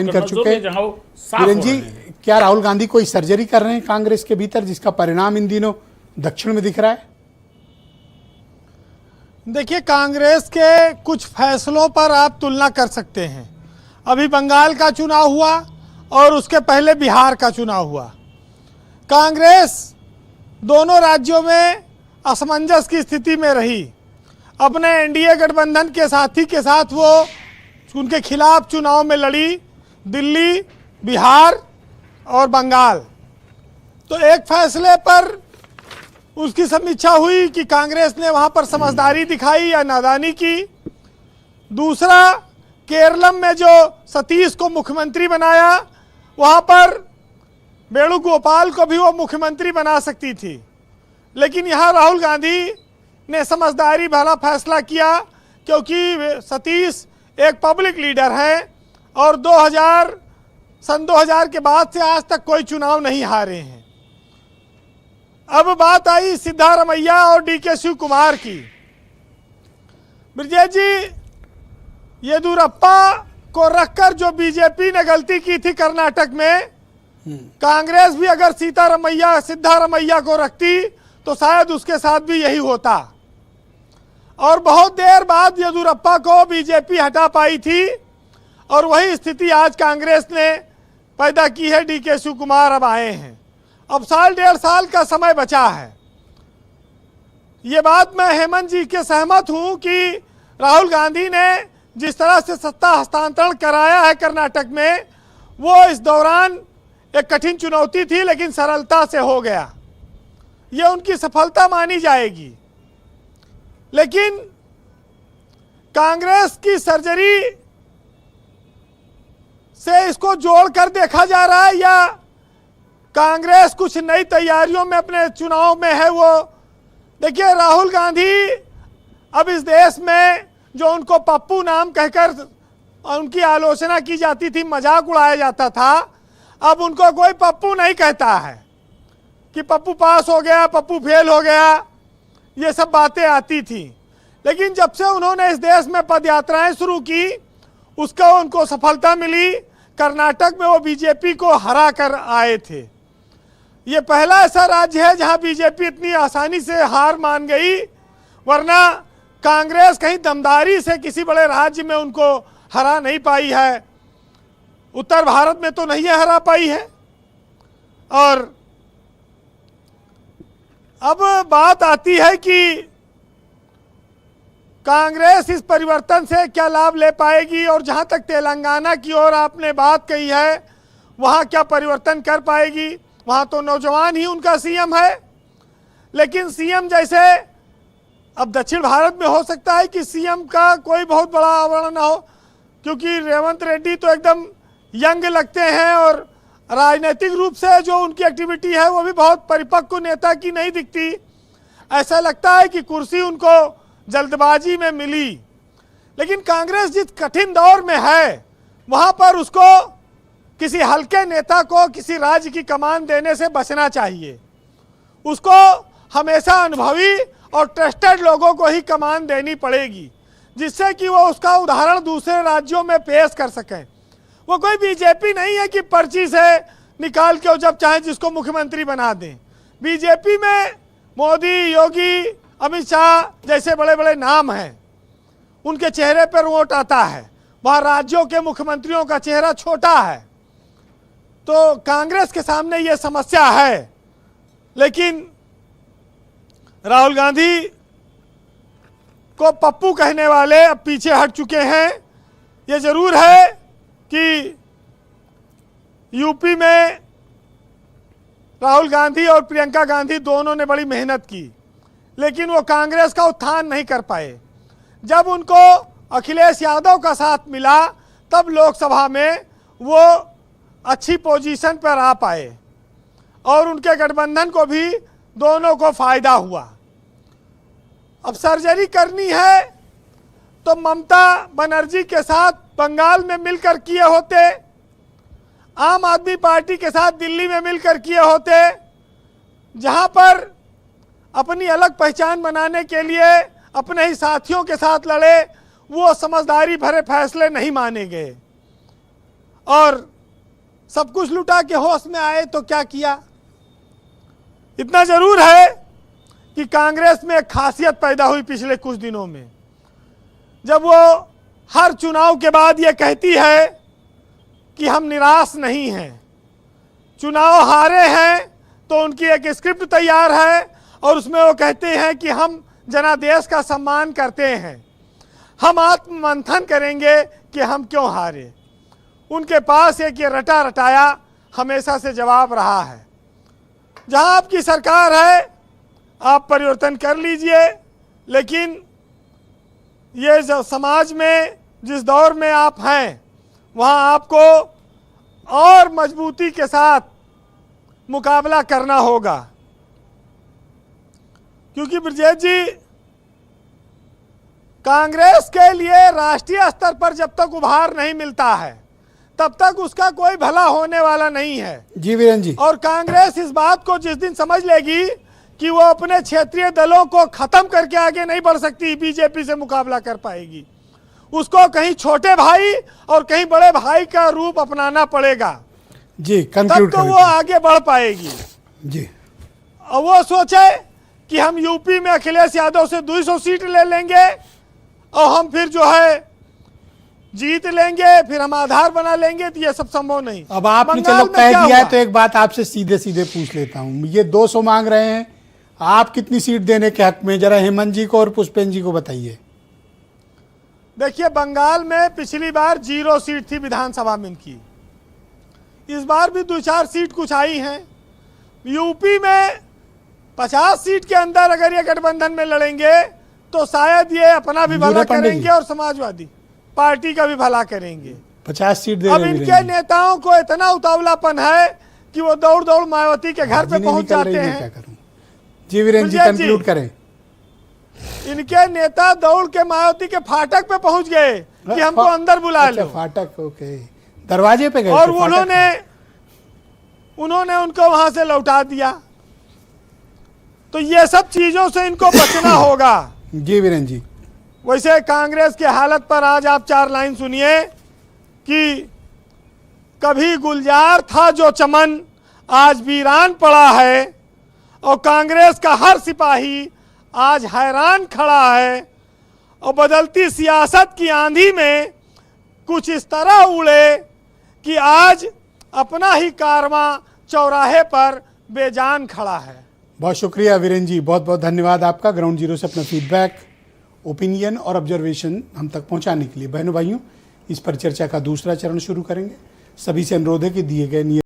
कर चुके हैं। वीरेन जी, क्या राहुल गांधी कोई सर्जरी कर रहे हैं कांग्रेस के भीतर, जिसका परिणाम इन दिनों दक्षिण में दिख रहा है? देखिए, कांग्रेस के कुछ फैसलों पर आप तुलना कर सकते हैं। अभी बंगाल का चुनाव हुआ और उसके पहले बिहार का चुनाव हुआ। कांग्रेस दोनों राज्यों में असमंजस की स्थिति में रही। अपने एनडीए गठबंधन के साथी के साथ वो उनके खिलाफ चुनाव में लड़ी, दिल्ली, बिहार और बंगाल। तो एक फैसले पर उसकी समीक्षा हुई कि कांग्रेस ने वहां पर समझदारी दिखाई या नादानी की। दूसरा, केरलम में जो सतीश को मुख्यमंत्री बनाया, वहां पर वेणुगोपाल को भी वो मुख्यमंत्री बना सकती थी, लेकिन यहाँ राहुल गांधी ने समझदारी भरा फैसला किया, क्योंकि सतीश एक पब्लिक लीडर है और सन 2000 के बाद से आज तक कोई चुनाव नहीं हारे हैं। अब बात आई सिद्धारमैया और डीके शिव कुमार की। ब्रिजेश जी, येदियुरप्पा को रखकर जो बीजेपी ने गलती की थी कर्नाटक में, कांग्रेस भी अगर सिद्धारमैया को रखती तो शायद उसके साथ भी यही होता। और बहुत देर बाद येदियुरप्पा को बीजेपी हटा पाई थी और वही स्थिति आज कांग्रेस ने पैदा की है। डीके शिव कुमार अब आए हैं। अब साल डेढ़ साल का समय बचा है। ये बात मैं हेमंत जी के सहमत हूं कि राहुल गांधी ने जिस तरह से सत्ता हस्तांतरण कराया है कर्नाटक में, वो इस दौरान एक कठिन चुनौती थी, लेकिन सरलता से हो गया। ये उनकी सफलता मानी जाएगी। लेकिन कांग्रेस की सर्जरी से इसको जोड़कर देखा जा रहा है, या कांग्रेस कुछ नई तैयारियों में अपने चुनाव में है? वो देखिए, राहुल गांधी अब इस देश में जो उनको पप्पू नाम कहकर उनकी आलोचना की जाती थी, मजाक उड़ाया जाता था, अब उनको कोई पप्पू नहीं कहता है कि पप्पू पास हो गया, पप्पू फेल हो गया, ये सब बातें आती थी। लेकिन जब से उन्होंने इस देश में पदयात्राएं शुरू की, उसको उनको सफलता मिली। कर्नाटक में वो बीजेपी को हरा कर आए थे। ये पहला ऐसा राज्य है जहां बीजेपी इतनी आसानी से हार मान गई, वरना कांग्रेस कहीं दमदारी से किसी बड़े राज्य में उनको हरा नहीं पाई है। उत्तर भारत में तो नहीं हरा पाई है। और अब बात आती है कि कांग्रेस इस परिवर्तन से क्या लाभ ले पाएगी, और जहां तक तेलंगाना की ओर आपने बात कही है, वहां क्या परिवर्तन कर पाएगी? वहां तो नौजवान ही उनका सीएम है। लेकिन सीएम जैसे अब दक्षिण भारत में हो सकता है कि सीएम का कोई बहुत बड़ा आवरण ना हो, क्योंकि रेवंत रेड्डी तो एकदम यंग लगते हैं और राजनीतिक रूप से जो उनकी एक्टिविटी है वो भी बहुत परिपक्व नेता की नहीं दिखती। ऐसा लगता है कि कुर्सी उनको जल्दबाजी में मिली। लेकिन कांग्रेस जिस कठिन दौर में है, वहां पर उसको किसी हल्के नेता को किसी राज्य की कमान देने से बचना चाहिए। उसको हमेशा अनुभवी और ट्रस्टेड लोगों को ही कमान देनी पड़ेगी, जिससे कि वो उसका उदाहरण दूसरे राज्यों में पेश कर सकें। वो कोई बीजेपी नहीं है कि पर्ची से निकाल के जब चाहे जिसको मुख्यमंत्री बना दें। बीजेपी में मोदी, योगी, अमित शाह जैसे बड़े बड़े नाम हैं, उनके चेहरे पर वोट आता है। वहाँ राज्यों के मुख्यमंत्रियों का चेहरा छोटा है। तो कांग्रेस के सामने ये समस्या है। लेकिन राहुल गांधी को पप्पू कहने वाले अब पीछे हट चुके हैं। ये जरूर है कि यूपी में राहुल गांधी और प्रियंका गांधी दोनों ने बड़ी मेहनत की, लेकिन वो कांग्रेस का उत्थान नहीं कर पाए। जब उनको अखिलेश यादव का साथ मिला, तब लोकसभा में वो अच्छी पोजीशन पर आ पाए और उनके गठबंधन को भी दोनों को फायदा हुआ। अब सर्जरी करनी है तो ममता बनर्जी के साथ बंगाल में मिलकर किए होते, आम आदमी पार्टी के साथ दिल्ली में मिलकर किए होते, जहां पर अपनी अलग पहचान बनाने के लिए अपने ही साथियों के साथ लड़े। वो समझदारी भरे फैसले नहीं माने गए और सब कुछ लुटा के होश में आए तो क्या किया। इतना जरूर है कि कांग्रेस में एक खासियत पैदा हुई पिछले कुछ दिनों में, जब वो हर चुनाव के बाद ये कहती है कि हम निराश नहीं हैं। चुनाव हारे हैं तो उनकी एक स्क्रिप्ट तैयार है और उसमें वो कहते हैं कि हम जनादेश का सम्मान करते हैं, हम आत्ममंथन करेंगे कि हम क्यों हारे। उनके पास एक ये रटा रटाया हमेशा से जवाब रहा है। जहां आपकी सरकार है आप परिवर्तन कर लीजिए, लेकिन ये जो समाज में जिस दौर में आप हैं वहां आपको और मजबूती के साथ मुकाबला करना होगा। क्योंकि ब्रजेश जी, कांग्रेस के लिए राष्ट्रीय स्तर पर जब तक उभार नहीं मिलता है तब तक उसका कोई भला होने वाला नहीं है। जी वीरेंद्र जी। और कांग्रेस इस बात को जिस दिन समझ लेगी कि वो अपने क्षेत्रीय दलों को खत्म करके आगे नहीं बढ़ सकती, बीजेपी से मुकाबला कर पाएगी, उसको कहीं छोटे भाई और कहीं बड़े भाई का रूप अपनाना पड़ेगा। जी तब तो वो आगे बढ़ पाएगी। जी। और वो सोचे कि हम यूपी में अखिलेश यादव से 200 सीट ले लेंगे और हम फिर जो है जीत लेंगे, फिर हम आधार बना लेंगे, तो ये सब संभव नहीं। अब आपने चलो कह दिया है तो एक बात आपसे सीधे सीधे पूछ लेता हूं। ये 200 मांग रहे हैं, आप कितनी सीट देने के हक में, जरा हेमंत जी को और पुष्पेंद्र जी को बताइए। देखिए, बंगाल में पिछली बार 0 सीट थी विधानसभा में इनकी, इस बार भी 2-4 सीट कुछ आई हैं। यूपी में 50 सीट के अंदर अगर ये गठबंधन में लड़ेंगे तो शायद ये अपना भी भला करेंगे और समाजवादी पार्टी का भी भला करेंगे। 50 सीट दे अब इनके नेताओं को इतना उतावलापन है कि वो दौड़ दौड़ मायावती के घर पे पहुंच जाते हैं। क्या करूं? जी वीरेंद्र जी, कंक्लूड करें। इनके नेता दौड़ के मायावती के फाटक पे पहुंच गए कि हमको अंदर बुला लो। फाटक, ओके, दरवाजे पे गए और उन्होंने उनको वहां से लौटा दिया। तो ये सब चीजों से इनको बचना होगा। जी वीरेंद्र जी। वैसे कांग्रेस की हालत पर आज आप 4 लाइन सुनिए कि कभी गुलजार था जो चमन आज वीरान पड़ा है, और कांग्रेस का हर सिपाही आज हैरान खड़ा है, और बदलती सियासत की आंधी में कुछ इस तरह उड़े कि आज अपना ही कारवां चौराहे पर बेजान खड़ा है। बहुत शुक्रिया वीरेंद्र जी, बहुत बहुत धन्यवाद आपका ग्राउंड जीरो से अपना फीडबैक, ओपिनियन और ऑब्जर्वेशन हम तक पहुंचाने के लिए। बहनों भाइयों, इस पर चर्चा का दूसरा चरण शुरू करेंगे। सभी से अनुरोध है कि दिए गए नियम